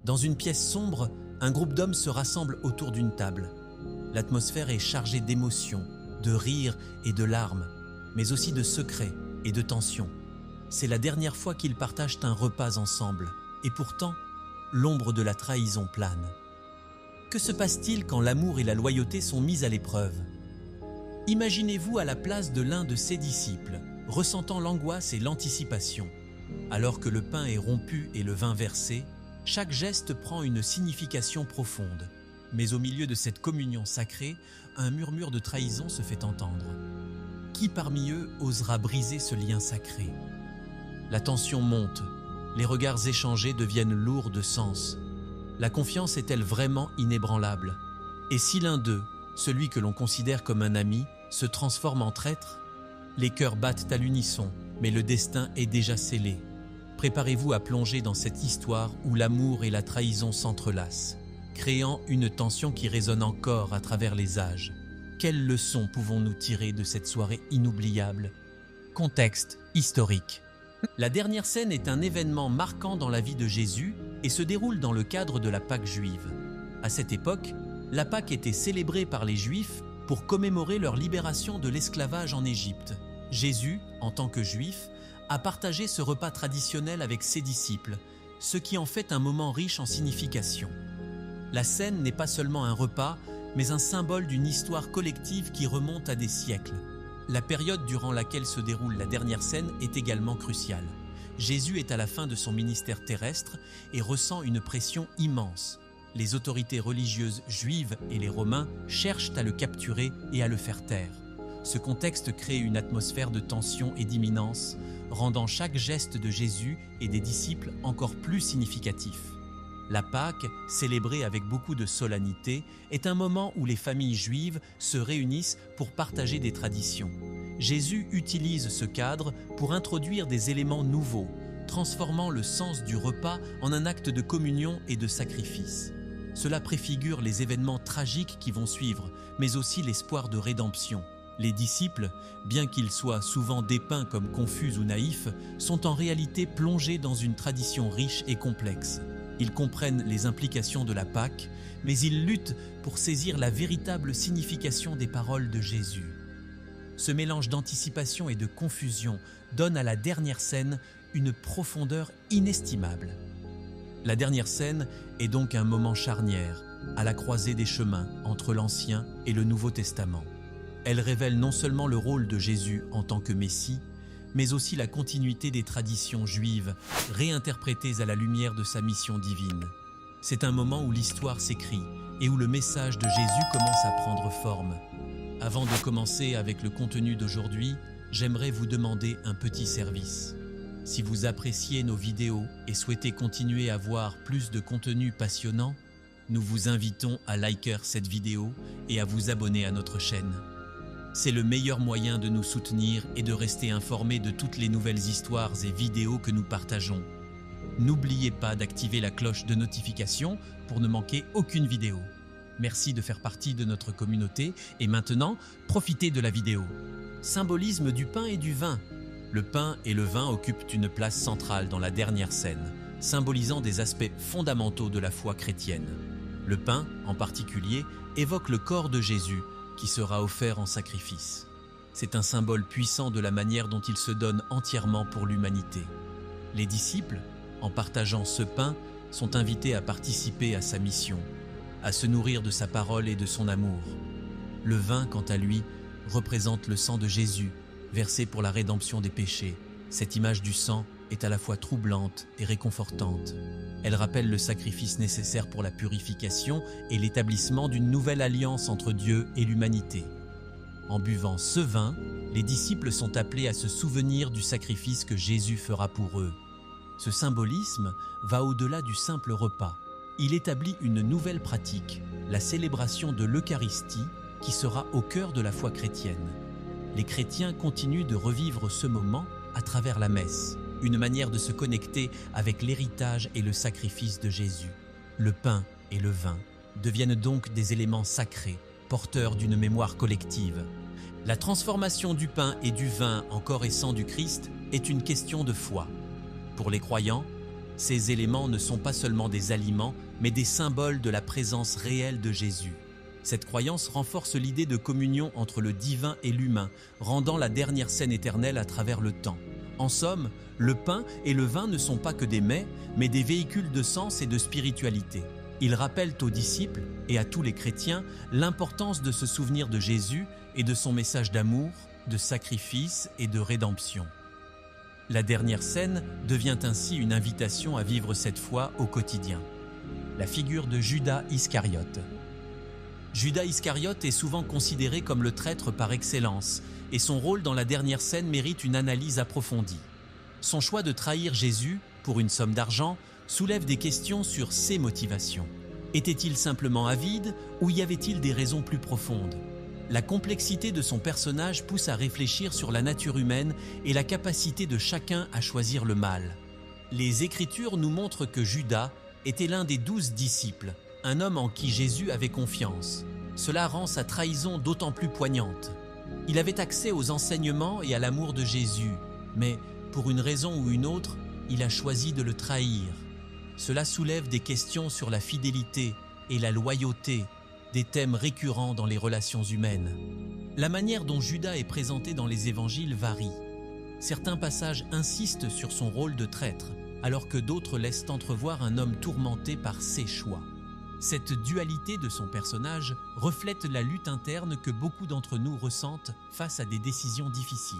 Dans une pièce sombre, un groupe d'hommes se rassemble autour d'une table. L'atmosphère est chargée d'émotions, de rires et de larmes, mais aussi de secrets et de tensions. C'est la dernière fois qu'ils partagent un repas ensemble, et pourtant, l'ombre de la trahison plane. Que se passe-t-il quand l'amour et la loyauté sont mis à l'épreuve? Imaginez-vous à la place de l'un de ses disciples, ressentant l'angoisse et l'anticipation. Alors que le pain est rompu et le vin versé, chaque geste prend une signification profonde. Mais au milieu de cette communion sacrée, un murmure de trahison se fait entendre. Qui parmi eux osera briser ce lien sacré? La tension monte, les regards échangés deviennent lourds de sens. La confiance est-elle vraiment inébranlable? Et si l'un d'eux, celui que l'on considère comme un ami, se transforme en traître? Les cœurs battent à l'unisson, mais le destin est déjà scellé. Préparez-vous à plonger dans cette histoire où l'amour et la trahison s'entrelacent, créant une tension qui résonne encore à travers les âges. Quelles leçons pouvons-nous tirer de cette soirée inoubliable? Contexte historique. La dernière scène est un événement marquant dans la vie de Jésus et se déroule dans le cadre de la Pâque juive. À cette époque, la Pâque était célébrée par les Juifs pour commémorer leur libération de l'esclavage en Égypte. Jésus, en tant que Juif, a partagé ce repas traditionnel avec ses disciples, ce qui en fait un moment riche en signification. La scène n'est pas seulement un repas, mais un symbole d'une histoire collective qui remonte à des siècles. La période durant laquelle se déroule la dernière scène est également cruciale. Jésus est à la fin de son ministère terrestre et ressent une pression immense. Les autorités religieuses juives et les Romains cherchent à le capturer et à le faire taire. Ce contexte crée une atmosphère de tension et d'imminence, rendant chaque geste de Jésus et des disciples encore plus significatif. La Pâque, célébrée avec beaucoup de solennité, est un moment où les familles juives se réunissent pour partager des traditions. Jésus utilise ce cadre pour introduire des éléments nouveaux, transformant le sens du repas en un acte de communion et de sacrifice. Cela préfigure les événements tragiques qui vont suivre, mais aussi l'espoir de rédemption. Les disciples, bien qu'ils soient souvent dépeints comme confus ou naïfs, sont en réalité plongés dans une tradition riche et complexe. Ils comprennent les implications de la Pâque, mais ils luttent pour saisir la véritable signification des paroles de Jésus. Ce mélange d'anticipation et de confusion donne à la dernière scène une profondeur inestimable. La dernière scène est donc un moment charnière, à la croisée des chemins entre l'Ancien et le Nouveau Testament. Elle révèle non seulement le rôle de Jésus en tant que Messie, mais aussi la continuité des traditions juives, réinterprétées à la lumière de sa mission divine. C'est un moment où l'histoire s'écrit et où le message de Jésus commence à prendre forme. Avant de commencer avec le contenu d'aujourd'hui, j'aimerais vous demander un petit service. Si vous appréciez nos vidéos et souhaitez continuer à voir plus de contenu passionnant, nous vous invitons à liker cette vidéo et à vous abonner à notre chaîne. C'est le meilleur moyen de nous soutenir et de rester informés de toutes les nouvelles histoires et vidéos que nous partageons. N'oubliez pas d'activer la cloche de notification pour ne manquer aucune vidéo. Merci de faire partie de notre communauté et maintenant, profitez de la vidéo. Symbolisme du pain et du vin. Le pain et le vin occupent une place centrale dans la dernière scène, symbolisant des aspects fondamentaux de la foi chrétienne. Le pain, en particulier, évoque le corps de Jésus, qui sera offert en sacrifice. C'est un symbole puissant de la manière dont il se donne entièrement pour l'humanité. Les disciples, en partageant ce pain, sont invités à participer à sa mission, à se nourrir de sa parole et de son amour. Le vin, quant à lui, représente le sang de Jésus, versé pour la rédemption des péchés. Cette image du sang est à la fois troublante et réconfortante. Elle rappelle le sacrifice nécessaire pour la purification et l'établissement d'une nouvelle alliance entre Dieu et l'humanité. En buvant ce vin, les disciples sont appelés à se souvenir du sacrifice que Jésus fera pour eux. Ce symbolisme va au-delà du simple repas. Il établit une nouvelle pratique, la célébration de l'Eucharistie, qui sera au cœur de la foi chrétienne. Les chrétiens continuent de revivre ce moment à travers la messe, une manière de se connecter avec l'héritage et le sacrifice de Jésus. Le pain et le vin deviennent donc des éléments sacrés, porteurs d'une mémoire collective. La transformation du pain et du vin en corps et sang du Christ est une question de foi. Pour les croyants, Ces éléments ne sont pas seulement des aliments, mais des symboles de la présence réelle de Jésus. Cette croyance renforce l'idée de communion entre le divin et l'humain, rendant la dernière scène éternelle à travers le temps. En somme, le pain et le vin ne sont pas que des mets, mais des véhicules de sens et de spiritualité. Ils rappellent aux disciples et à tous les chrétiens l'importance de se souvenir de Jésus et de son message d'amour, de sacrifice et de rédemption. La dernière scène devient ainsi une invitation à vivre cette foi au quotidien. La figure de Judas Iscariote. Judas Iscariote est souvent considéré comme le traître par excellence, et son rôle dans la dernière scène mérite une analyse approfondie. Son choix de trahir Jésus pour une somme d'argent soulève des questions sur ses motivations. Était-il simplement avide ou y avait-il des raisons plus profondes ? La complexité de son personnage pousse à réfléchir sur la nature humaine et la capacité de chacun à choisir le mal. Les Écritures nous montrent que Judas était l'un des 12 disciples, un homme en qui Jésus avait confiance. Cela rend sa trahison d'autant plus poignante. Il avait accès aux enseignements et à l'amour de Jésus, mais pour une raison ou une autre, il a choisi de le trahir. Cela soulève des questions sur la fidélité et la loyauté, des thèmes récurrents dans les relations humaines. La manière dont Judas est présenté dans les évangiles varie. Certains passages insistent sur son rôle de traître, alors que d'autres laissent entrevoir un homme tourmenté par ses choix. Cette dualité de son personnage reflète la lutte interne que beaucoup d'entre nous ressentent face à des décisions difficiles.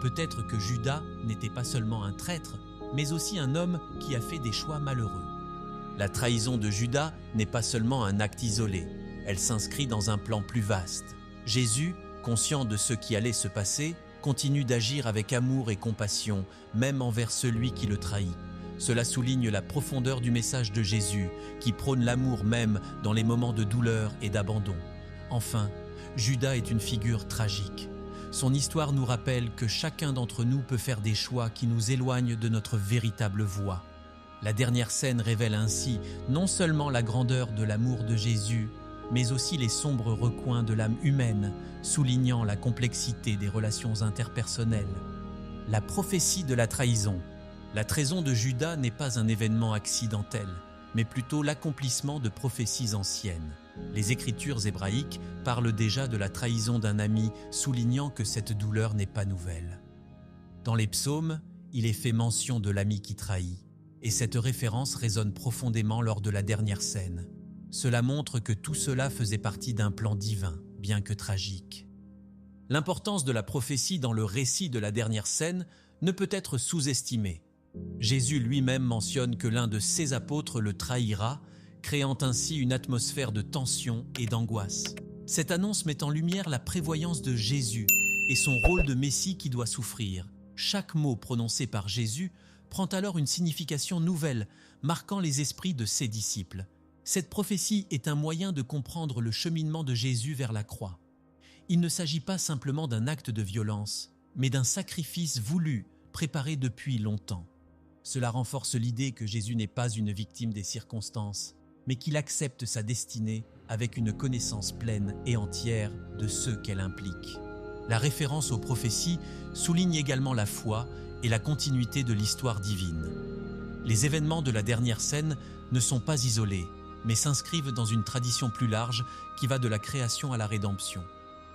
Peut-être que Judas n'était pas seulement un traître, mais aussi un homme qui a fait des choix malheureux. La trahison de Judas n'est pas seulement un acte isolé, elle s'inscrit dans un plan plus vaste. Jésus, conscient de ce qui allait se passer, continue d'agir avec amour et compassion, même envers celui qui le trahit. Cela souligne la profondeur du message de Jésus, qui prône l'amour même dans les moments de douleur et d'abandon. Enfin, Judas est une figure tragique. Son histoire nous rappelle que chacun d'entre nous peut faire des choix qui nous éloignent de notre véritable voie. La dernière scène révèle ainsi non seulement la grandeur de l'amour de Jésus, mais aussi les sombres recoins de l'âme humaine, soulignant la complexité des relations interpersonnelles. La prophétie de la trahison. La trahison de Judas n'est pas un événement accidentel, mais plutôt l'accomplissement de prophéties anciennes. Les Écritures hébraïques parlent déjà de la trahison d'un ami, soulignant que cette douleur n'est pas nouvelle. Dans les psaumes, il est fait mention de l'ami qui trahit, et cette référence résonne profondément lors de la dernière scène. Cela montre que tout cela faisait partie d'un plan divin, bien que tragique. L'importance de la prophétie dans le récit de la dernière scène ne peut être sous-estimée. Jésus lui-même mentionne que l'un de ses apôtres le trahira, créant ainsi une atmosphère de tension et d'angoisse. Cette annonce met en lumière la prévoyance de Jésus et son rôle de Messie qui doit souffrir. Chaque mot prononcé par Jésus prend alors une signification nouvelle, marquant les esprits de ses disciples. Cette prophétie est un moyen de comprendre le cheminement de Jésus vers la croix. Il ne s'agit pas simplement d'un acte de violence, mais d'un sacrifice voulu, préparé depuis longtemps. Cela renforce l'idée que Jésus n'est pas une victime des circonstances, mais qu'il accepte sa destinée avec une connaissance pleine et entière de ce qu'elle implique. La référence aux prophéties souligne également la foi et la continuité de l'histoire divine. Les événements de la dernière scène ne sont pas isolés, mais s'inscrivent dans une tradition plus large qui va de la création à la rédemption.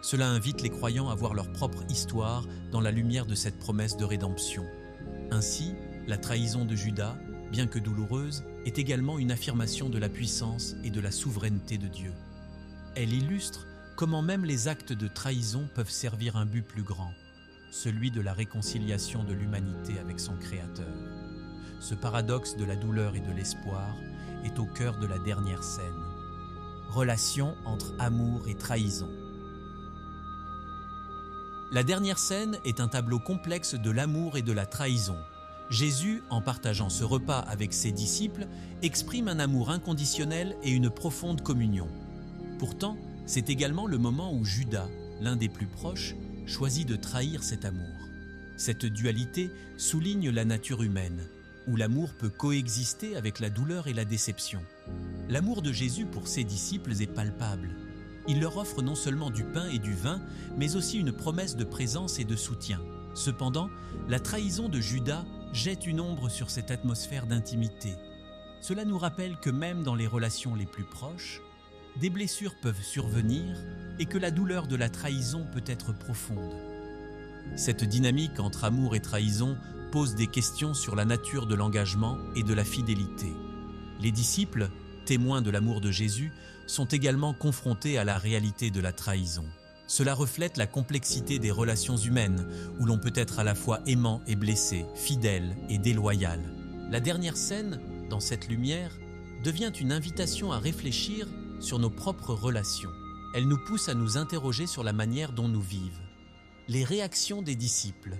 Cela invite les croyants à voir leur propre histoire dans la lumière de cette promesse de rédemption. Ainsi, la trahison de Judas, bien que douloureuse, est également une affirmation de la puissance et de la souveraineté de Dieu. Elle illustre comment même les actes de trahison peuvent servir un but plus grand, celui de la réconciliation de l'humanité avec son Créateur. Ce paradoxe de la douleur et de l'espoir est au cœur de la dernière scène. Relation entre amour et trahison. La dernière scène est un tableau complexe de l'amour et de la trahison. Jésus, en partageant ce repas avec ses disciples, exprime un amour inconditionnel et une profonde communion. Pourtant, c'est également le moment où Judas, l'un des plus proches, choisit de trahir cet amour. Cette dualité souligne la nature humaine, où l'amour peut coexister avec la douleur et la déception. L'amour de Jésus pour ses disciples est palpable. Il leur offre non seulement du pain et du vin, mais aussi une promesse de présence et de soutien. Cependant, la trahison de Judas jette une ombre sur cette atmosphère d'intimité. Cela nous rappelle que même dans les relations les plus proches, des blessures peuvent survenir et que la douleur de la trahison peut être profonde. Cette dynamique entre amour et trahison pose des questions sur la nature de l'engagement et de la fidélité. Les disciples, témoins de l'amour de Jésus, sont également confrontés à la réalité de la trahison. Cela reflète la complexité des relations humaines, où l'on peut être à la fois aimant et blessé, fidèle et déloyal. La dernière scène, dans cette lumière, devient une invitation à réfléchir sur nos propres relations. Elle nous pousse à nous interroger sur la manière dont nous vivons. Les réactions des disciples.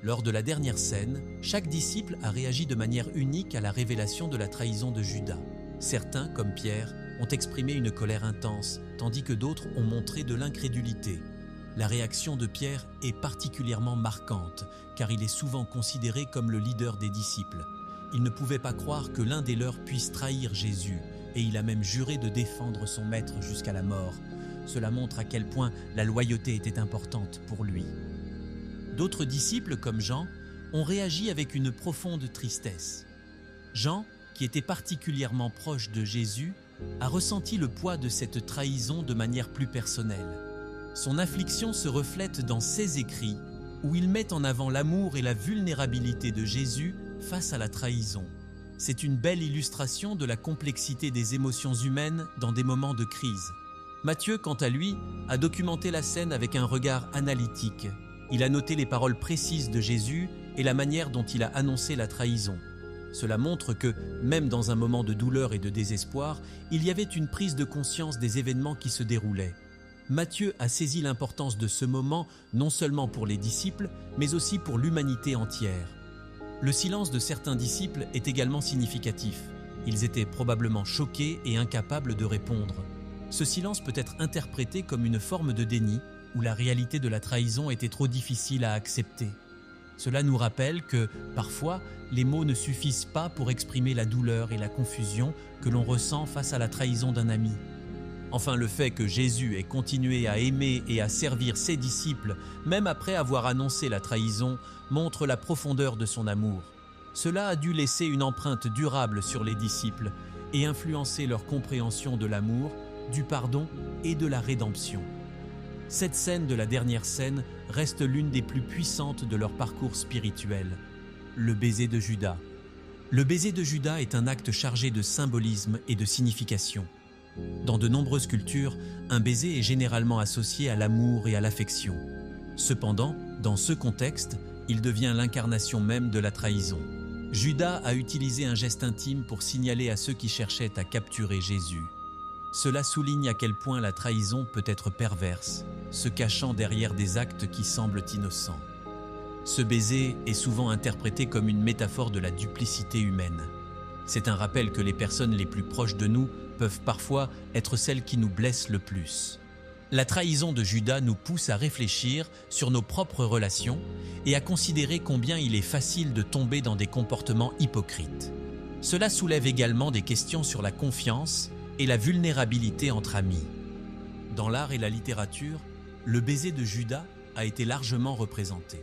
Lors de la dernière scène, chaque disciple a réagi de manière unique à la révélation de la trahison de Judas. Certains, comme Pierre, ont exprimé une colère intense, tandis que d'autres ont montré de l'incrédulité. La réaction de Pierre est particulièrement marquante, car il est souvent considéré comme le leader des disciples. Il ne pouvait pas croire que l'un des leurs puisse trahir Jésus, et il a même juré de défendre son maître jusqu'à la mort. Cela montre à quel point la loyauté était importante pour lui. D'autres disciples, comme Jean, ont réagi avec une profonde tristesse. Jean, qui était particulièrement proche de Jésus, a ressenti le poids de cette trahison de manière plus personnelle. Son affliction se reflète dans ses écrits, où il met en avant l'amour et la vulnérabilité de Jésus face à la trahison. C'est une belle illustration de la complexité des émotions humaines dans des moments de crise. Matthieu, quant à lui, a documenté la scène avec un regard analytique. Il a noté les paroles précises de Jésus et la manière dont il a annoncé la trahison. Cela montre que, même dans un moment de douleur et de désespoir, il y avait une prise de conscience des événements qui se déroulaient. Matthieu a saisi l'importance de ce moment non seulement pour les disciples, mais aussi pour l'humanité entière. Le silence de certains disciples est également significatif. Ils étaient probablement choqués et incapables de répondre. Ce silence peut être interprété comme une forme de déni, où la réalité de la trahison était trop difficile à accepter. Cela nous rappelle que, parfois, les mots ne suffisent pas pour exprimer la douleur et la confusion que l'on ressent face à la trahison d'un ami. Enfin, le fait que Jésus ait continué à aimer et à servir ses disciples, même après avoir annoncé la trahison, montre la profondeur de son amour. Cela a dû laisser une empreinte durable sur les disciples et influencer leur compréhension de l'amour, du pardon et de la rédemption. Cette scène de la dernière scène reste l'une des plus puissantes de leur parcours spirituel, le baiser de Judas. Le baiser de Judas est un acte chargé de symbolisme et de signification. Dans de nombreuses cultures, un baiser est généralement associé à l'amour et à l'affection. Cependant, dans ce contexte, il devient l'incarnation même de la trahison. Judas a utilisé un geste intime pour signaler à ceux qui cherchaient à capturer Jésus. Cela souligne à quel point la trahison peut être perverse, se cachant derrière des actes qui semblent innocents. Ce baiser est souvent interprété comme une métaphore de la duplicité humaine. C'est un rappel que les personnes les plus proches de nous peuvent parfois être celles qui nous blessent le plus. La trahison de Judas nous pousse à réfléchir sur nos propres relations et à considérer combien il est facile de tomber dans des comportements hypocrites. Cela soulève également des questions sur la confiance et la vulnérabilité entre amis. Dans l'art et la littérature, le baiser de Judas a été largement représenté.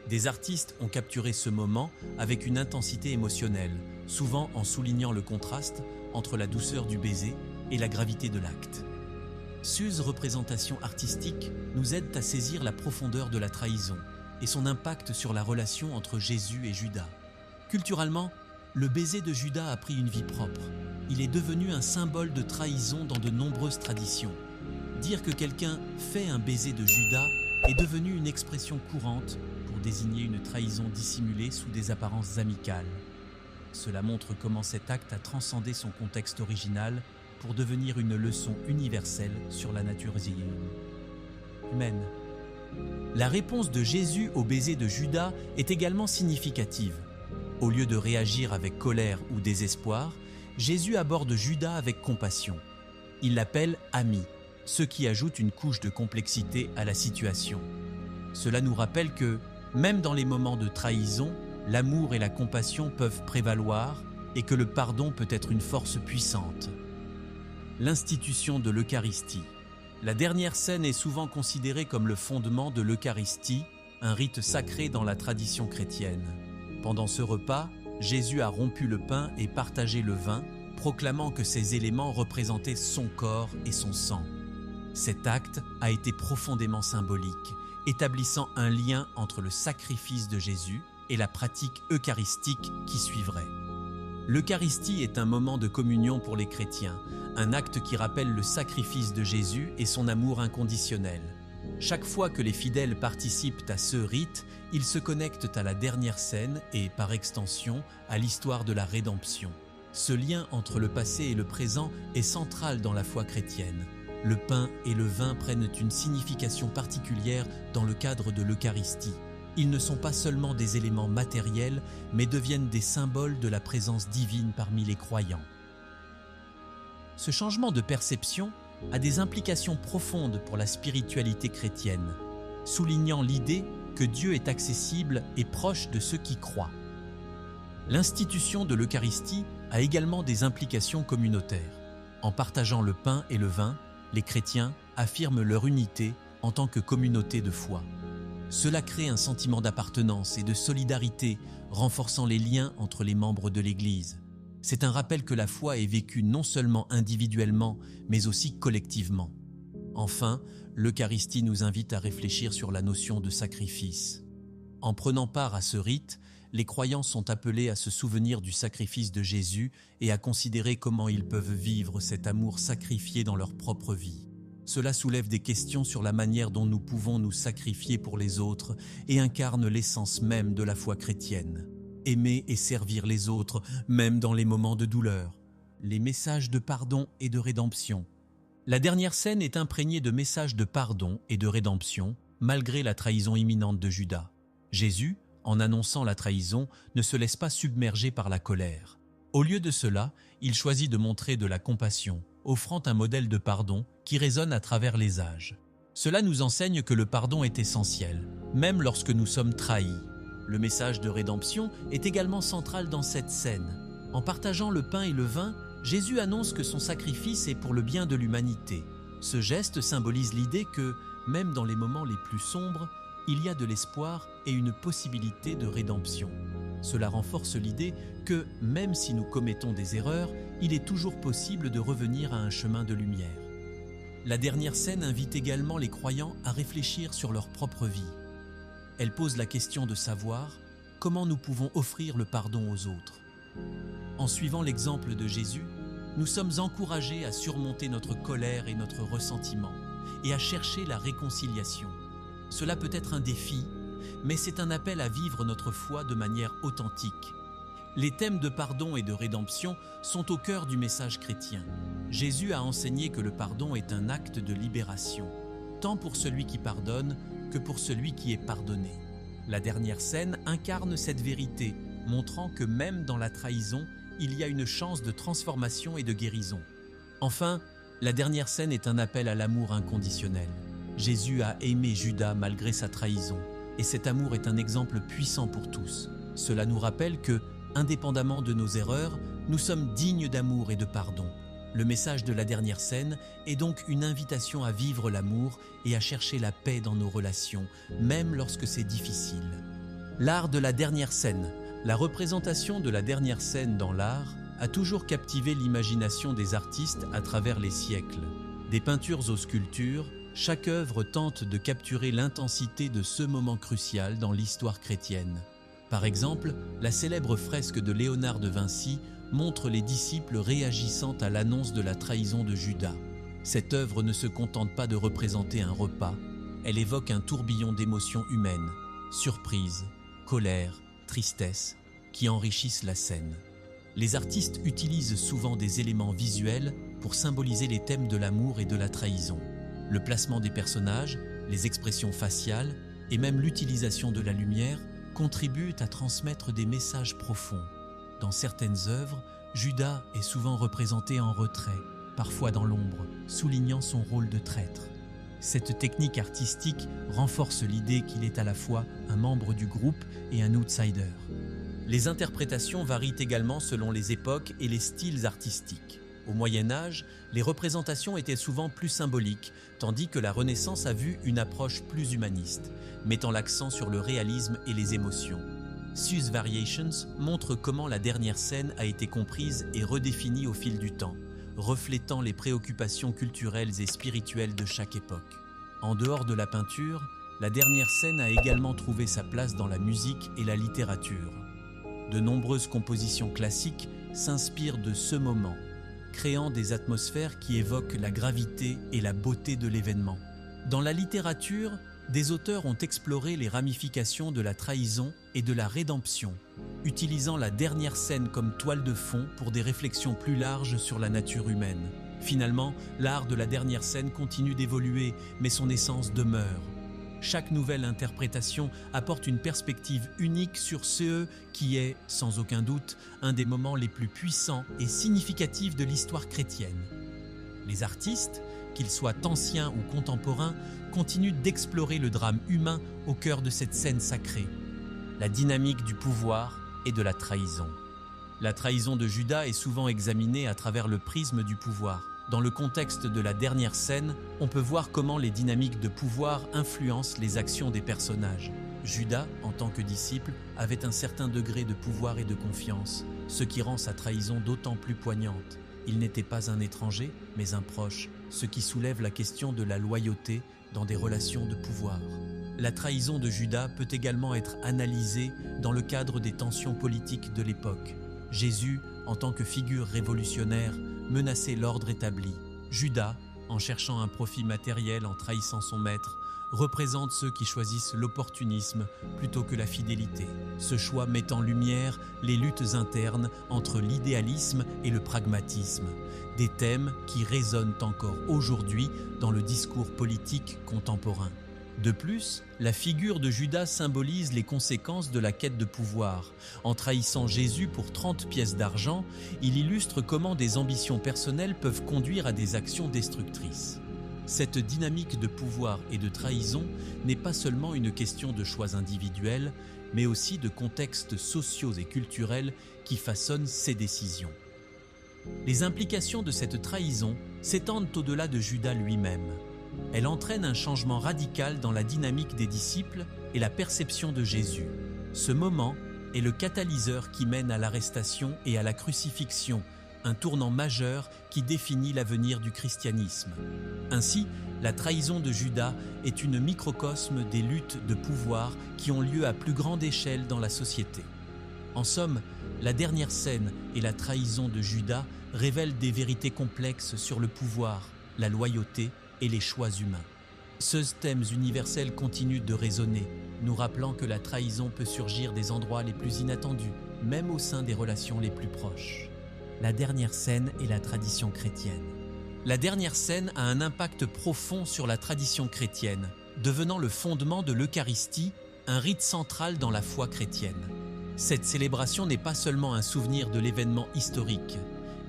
Des artistes ont capturé ce moment avec une intensité émotionnelle, souvent en soulignant le contraste entre la douceur du baiser et la gravité de l'acte. Ces représentations artistiques nous aident à saisir la profondeur de la trahison et son impact sur la relation entre Jésus et Judas. Culturellement, le baiser de Judas a pris une vie propre. Il est devenu un symbole de trahison dans de nombreuses traditions. Dire que quelqu'un fait un baiser de Judas est devenu une expression courante pour désigner une trahison dissimulée sous des apparences amicales. Cela montre comment cet acte a transcendé son contexte original pour devenir une leçon universelle sur la nature humaine. La réponse de Jésus au baiser de Judas est également significative. Au lieu de réagir avec colère ou désespoir, Jésus aborde Judas avec compassion. Il l'appelle « ami », ce qui ajoute une couche de complexité à la situation. Cela nous rappelle que, même dans les moments de trahison, l'amour et la compassion peuvent prévaloir et que le pardon peut être une force puissante. L'institution de l'Eucharistie. La dernière scène est souvent considérée comme le fondement de l'Eucharistie, un rite sacré dans la tradition chrétienne. Pendant ce repas, Jésus a rompu le pain et partagé le vin, proclamant que ces éléments représentaient son corps et son sang. Cet acte a été profondément symbolique, établissant un lien entre le sacrifice de Jésus et la pratique eucharistique qui suivrait. L'Eucharistie est un moment de communion pour les chrétiens, un acte qui rappelle le sacrifice de Jésus et son amour inconditionnel. Chaque fois que les fidèles participent à ce rite, ils se connectent à la dernière scène et, par extension, à l'histoire de la rédemption. Ce lien entre le passé et le présent est central dans la foi chrétienne. Le pain et le vin prennent une signification particulière dans le cadre de l'Eucharistie. Ils ne sont pas seulement des éléments matériels, mais deviennent des symboles de la présence divine parmi les croyants. Ce changement de perception a des implications profondes pour la spiritualité chrétienne, soulignant l'idée que Dieu est accessible et proche de ceux qui croient. L'institution de l'Eucharistie a également des implications communautaires. En partageant le pain et le vin, les chrétiens affirment leur unité en tant que communauté de foi. Cela crée un sentiment d'appartenance et de solidarité, renforçant les liens entre les membres de l'Église. C'est un rappel que la foi est vécue non seulement individuellement, mais aussi collectivement. Enfin, l'Eucharistie nous invite à réfléchir sur la notion de sacrifice. En prenant part à ce rite, les croyants sont appelés à se souvenir du sacrifice de Jésus et à considérer comment ils peuvent vivre cet amour sacrifié dans leur propre vie. Cela soulève des questions sur la manière dont nous pouvons nous sacrifier pour les autres et incarne l'essence même de la foi chrétienne. Aimer et servir les autres, même dans les moments de douleur. Les messages de pardon et de rédemption. La dernière scène est imprégnée de messages de pardon et de rédemption, malgré la trahison imminente de Judas. Jésus, en annonçant la trahison, ne se laisse pas submerger par la colère. Au lieu de cela, il choisit de montrer de la compassion, offrant un modèle de pardon qui résonne à travers les âges. Cela nous enseigne que le pardon est essentiel, même lorsque nous sommes trahis. Le message de rédemption est également central dans cette scène. En partageant le pain et le vin, Jésus annonce que son sacrifice est pour le bien de l'humanité. Ce geste symbolise l'idée que, même dans les moments les plus sombres, il y a de l'espoir et une possibilité de rédemption. Cela renforce l'idée que, même si nous commettons des erreurs, il est toujours possible de revenir à un chemin de lumière. La dernière scène invite également les croyants à réfléchir sur leur propre vie. Elle pose la question de savoir comment nous pouvons offrir le pardon aux autres. En suivant l'exemple de Jésus, nous sommes encouragés à surmonter notre colère et notre ressentiment et à chercher la réconciliation. Cela peut être un défi, mais c'est un appel à vivre notre foi de manière authentique. Les thèmes de pardon et de rédemption sont au cœur du message chrétien. Jésus a enseigné que le pardon est un acte de libération, tant pour celui qui pardonne que pour celui qui est pardonné. La dernière scène incarne cette vérité, montrant que même dans la trahison, il y a une chance de transformation et de guérison. Enfin, la dernière scène est un appel à l'amour inconditionnel. Jésus a aimé Judas malgré sa trahison, et cet amour est un exemple puissant pour tous. Cela nous rappelle que, indépendamment de nos erreurs, nous sommes dignes d'amour et de pardon. Le message de la dernière scène est donc une invitation à vivre l'amour et à chercher la paix dans nos relations, même lorsque c'est difficile. L'art de la dernière scène. La représentation de la dernière scène dans l'art a toujours captivé l'imagination des artistes à travers les siècles. Des peintures aux sculptures, chaque œuvre tente de capturer l'intensité de ce moment crucial dans l'histoire chrétienne. Par exemple, la célèbre fresque de Léonard de Vinci montre les disciples réagissant à l'annonce de la trahison de Judas. Cette œuvre ne se contente pas de représenter un repas, elle évoque un tourbillon d'émotions humaines, surprise, colère, tristesse, qui enrichissent la scène. Les artistes utilisent souvent des éléments visuels pour symboliser les thèmes de l'amour et de la trahison. Le placement des personnages, les expressions faciales et même l'utilisation de la lumière contribuent à transmettre des messages profonds. Dans certaines œuvres, Judas est souvent représenté en retrait, parfois dans l'ombre, soulignant son rôle de traître. Cette technique artistique renforce l'idée qu'il est à la fois un membre du groupe et un outsider. Les interprétations varient également selon les époques et les styles artistiques. Au Moyen Âge, les représentations étaient souvent plus symboliques, tandis que la Renaissance a vu une approche plus humaniste, mettant l'accent sur le réalisme et les émotions. Sue's Variations montre comment la dernière scène a été comprise et redéfinie au fil du temps, reflétant les préoccupations culturelles et spirituelles de chaque époque. En dehors de la peinture, la dernière scène a également trouvé sa place dans la musique et la littérature. De nombreuses compositions classiques s'inspirent de ce moment, créant des atmosphères qui évoquent la gravité et la beauté de l'événement. Dans la littérature, des auteurs ont exploré les ramifications de la trahison et de la rédemption, utilisant la dernière scène comme toile de fond pour des réflexions plus larges sur la nature humaine. Finalement, l'art de la dernière scène continue d'évoluer, mais son essence demeure. Chaque nouvelle interprétation apporte une perspective unique sur ce qui est, sans aucun doute, un des moments les plus puissants et significatifs de l'histoire chrétienne. Les artistes, qu'ils soient anciens ou contemporains, continuent d'explorer le drame humain au cœur de cette scène sacrée, la dynamique du pouvoir et de la trahison. La trahison de Judas est souvent examinée à travers le prisme du pouvoir. Dans le contexte de la dernière scène, on peut voir comment les dynamiques de pouvoir influencent les actions des personnages. Judas, en tant que disciple, avait un certain degré de pouvoir et de confiance, ce qui rend sa trahison d'autant plus poignante. Il n'était pas un étranger, mais un proche, ce qui soulève la question de la loyauté dans des relations de pouvoir. La trahison de Judas peut également être analysée dans le cadre des tensions politiques de l'époque. Jésus, en tant que figure révolutionnaire, menaçait l'ordre établi. Judas, en cherchant un profit matériel en trahissant son maître, représente ceux qui choisissent l'opportunisme plutôt que la fidélité. Ce choix met en lumière les luttes internes entre l'idéalisme et le pragmatisme, des thèmes qui résonnent encore aujourd'hui dans le discours politique contemporain. De plus, la figure de Judas symbolise les conséquences de la quête de pouvoir. En trahissant Jésus pour 30 pièces d'argent, il illustre comment des ambitions personnelles peuvent conduire à des actions destructrices. Cette dynamique de pouvoir et de trahison n'est pas seulement une question de choix individuels, mais aussi de contextes sociaux et culturels qui façonnent ces décisions. Les implications de cette trahison s'étendent au-delà de Judas lui-même. Elle entraîne un changement radical dans la dynamique des disciples et la perception de Jésus. Ce moment est le catalyseur qui mène à l'arrestation et à la crucifixion, un tournant majeur qui définit l'avenir du christianisme. Ainsi, la trahison de Judas est une microcosme des luttes de pouvoir qui ont lieu à plus grande échelle dans la société. En somme, la dernière scène et la trahison de Judas révèlent des vérités complexes sur le pouvoir, la loyauté et les choix humains. Ces thèmes universels continuent de résonner, nous rappelant que la trahison peut surgir des endroits les plus inattendus, même au sein des relations les plus proches. La dernière scène et la tradition chrétienne. La dernière scène a un impact profond sur la tradition chrétienne, devenant le fondement de l'Eucharistie, un rite central dans la foi chrétienne. Cette célébration n'est pas seulement un souvenir de l'événement historique,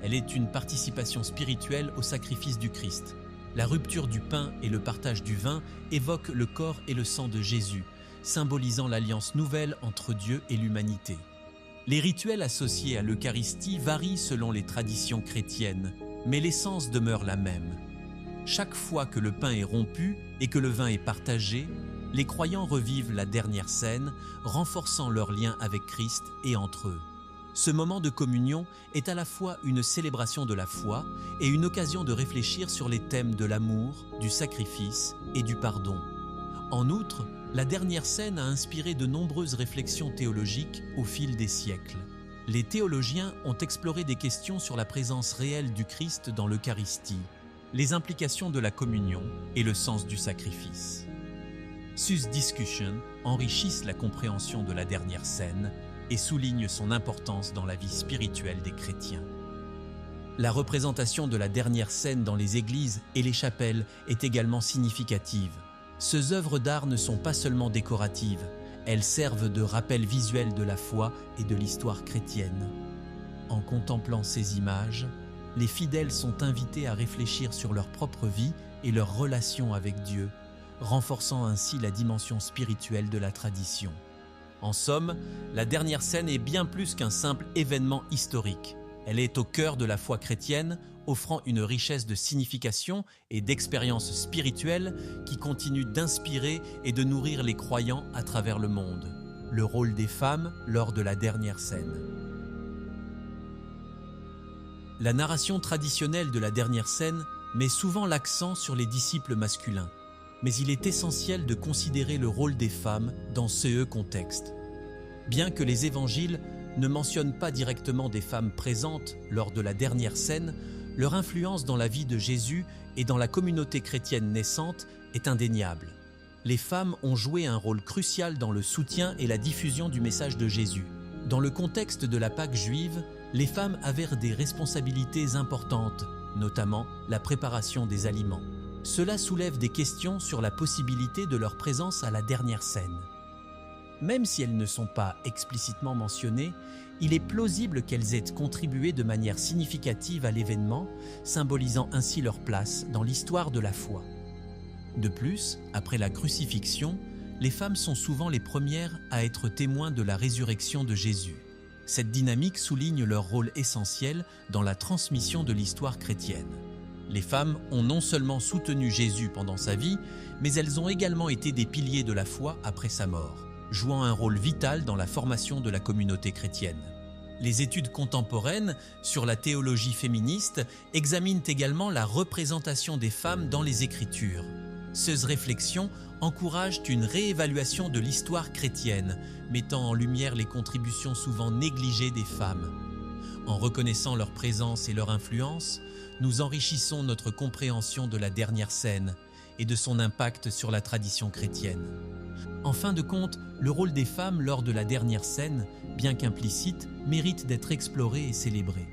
elle est une participation spirituelle au sacrifice du Christ. La rupture du pain et le partage du vin évoquent le corps et le sang de Jésus, symbolisant l'alliance nouvelle entre Dieu et l'humanité. Les rituels associés à l'Eucharistie varient selon les traditions chrétiennes, mais l'essence demeure la même. Chaque fois que le pain est rompu et que le vin est partagé, les croyants revivent la dernière scène, renforçant leur lien avec Christ et entre eux. Ce moment de communion est à la fois une célébration de la foi et une occasion de réfléchir sur les thèmes de l'amour, du sacrifice et du pardon. En outre, la dernière scène a inspiré de nombreuses réflexions théologiques au fil des siècles. Les théologiens ont exploré des questions sur la présence réelle du Christ dans l'Eucharistie, les implications de la communion et le sens du sacrifice. Sue's Discussion enrichissent la compréhension de la dernière scène et soulignent son importance dans la vie spirituelle des chrétiens. La représentation de la dernière scène dans les églises et les chapelles est également significative. Ces œuvres d'art ne sont pas seulement décoratives, elles servent de rappel visuel de la foi et de l'histoire chrétienne. En contemplant ces images, les fidèles sont invités à réfléchir sur leur propre vie et leur relation avec Dieu, renforçant ainsi la dimension spirituelle de la tradition. En somme, la dernière scène est bien plus qu'un simple événement historique. Elle est au cœur de la foi chrétienne, offrant une richesse de signification et d'expériences spirituelles qui continuent d'inspirer et de nourrir les croyants à travers le monde. le rôle des femmes lors de la dernière scène. La narration traditionnelle de la dernière scène met souvent l'accent sur les disciples masculins, mais il est essentiel de considérer le rôle des femmes dans ce contexte. Bien que les évangiles ne mentionnent pas directement des femmes présentes lors de la dernière scène, leur influence dans la vie de Jésus et dans la communauté chrétienne naissante est indéniable. Les femmes ont joué un rôle crucial dans le soutien et la diffusion du message de Jésus. Dans le contexte de la Pâque juive, les femmes avaient des responsabilités importantes, notamment la préparation des aliments. Cela soulève des questions sur la possibilité de leur présence à la dernière scène. Même si elles ne sont pas explicitement mentionnées, il est plausible qu'elles aient contribué de manière significative à l'événement, symbolisant ainsi leur place dans l'histoire de la foi. De plus, après la crucifixion, les femmes sont souvent les premières à être témoins de la résurrection de Jésus. Cette dynamique souligne leur rôle essentiel dans la transmission de l'histoire chrétienne. Les femmes ont non seulement soutenu Jésus pendant sa vie, mais elles ont également été des piliers de la foi après sa mort, jouant un rôle vital dans la formation de la communauté chrétienne. Les études contemporaines sur la théologie féministe examinent également la représentation des femmes dans les Écritures. Ces réflexions encouragent une réévaluation de l'histoire chrétienne, mettant en lumière les contributions souvent négligées des femmes. En reconnaissant leur présence et leur influence, nous enrichissons notre compréhension de la dernière scène et de son impact sur la tradition chrétienne. En fin de compte, le rôle des femmes lors de la dernière scène, bien qu'implicite, mérite d'être exploré et célébré.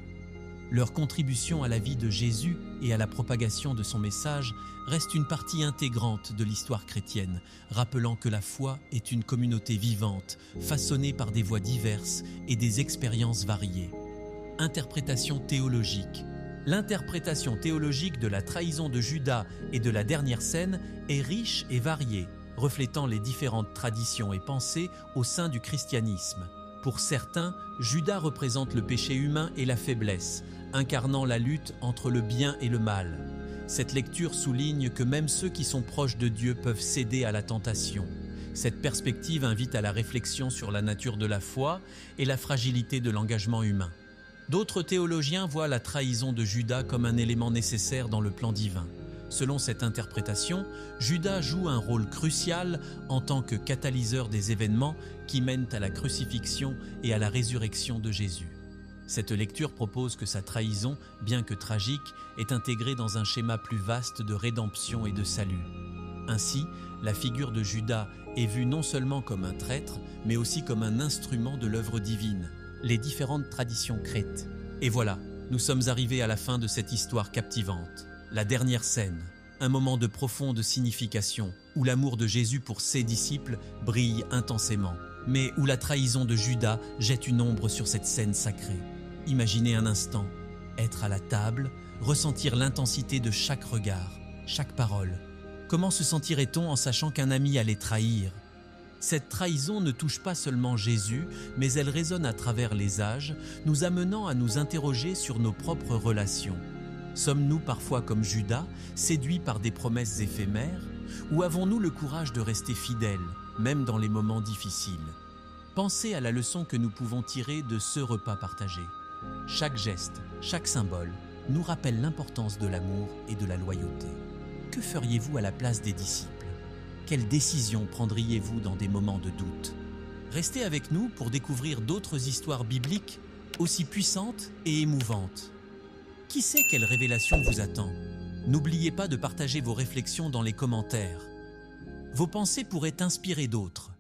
Leur contribution à la vie de Jésus et à la propagation de son message reste une partie intégrante de l'histoire chrétienne, rappelant que la foi est une communauté vivante, façonnée par des voies diverses et des expériences variées. Interprétation théologique. L'interprétation théologique de la trahison de Judas et de la dernière scène est riche et variée, reflétant les différentes traditions et pensées au sein du christianisme. Pour certains, Judas représente le péché humain et la faiblesse, incarnant la lutte entre le bien et le mal. Cette lecture souligne que même ceux qui sont proches de Dieu peuvent céder à la tentation. Cette perspective invite à la réflexion sur la nature de la foi et la fragilité de l'engagement humain. D'autres théologiens voient la trahison de Judas comme un élément nécessaire dans le plan divin. Selon cette interprétation, Judas joue un rôle crucial en tant que catalyseur des événements qui mènent à la crucifixion et à la résurrection de Jésus. Cette lecture propose que sa trahison, bien que tragique, est intégrée dans un schéma plus vaste de rédemption et de salut. Ainsi, la figure de Judas est vue non seulement comme un traître, mais aussi comme un instrument de l'œuvre divine. Les différentes traditions crétent. Et voilà, nous sommes arrivés à la fin de cette histoire captivante. La dernière scène, un moment de profonde signification, où l'amour de Jésus pour ses disciples brille intensément, mais où la trahison de Judas jette une ombre sur cette scène sacrée. Imaginez un instant, être à la table, ressentir l'intensité de chaque regard, chaque parole. Comment se sentirait-on en sachant qu'un ami allait trahir ? Cette trahison ne touche pas seulement Jésus, mais elle résonne à travers les âges, nous amenant à nous interroger sur nos propres relations. Sommes-nous parfois comme Judas, séduits par des promesses éphémères, ou avons-nous le courage de rester fidèles, même dans les moments difficiles ? Pensez à la leçon que nous pouvons tirer de ce repas partagé. Chaque geste, chaque symbole, nous rappelle l'importance de l'amour et de la loyauté. Que feriez-vous à la place des disciples ? Quelles décisions prendriez-vous dans des moments de doute ? Restez avec nous pour découvrir d'autres histoires bibliques aussi puissantes et émouvantes. Qui sait quelle révélation vous attend ? N'oubliez pas de partager vos réflexions dans les commentaires. Vos pensées pourraient inspirer d'autres.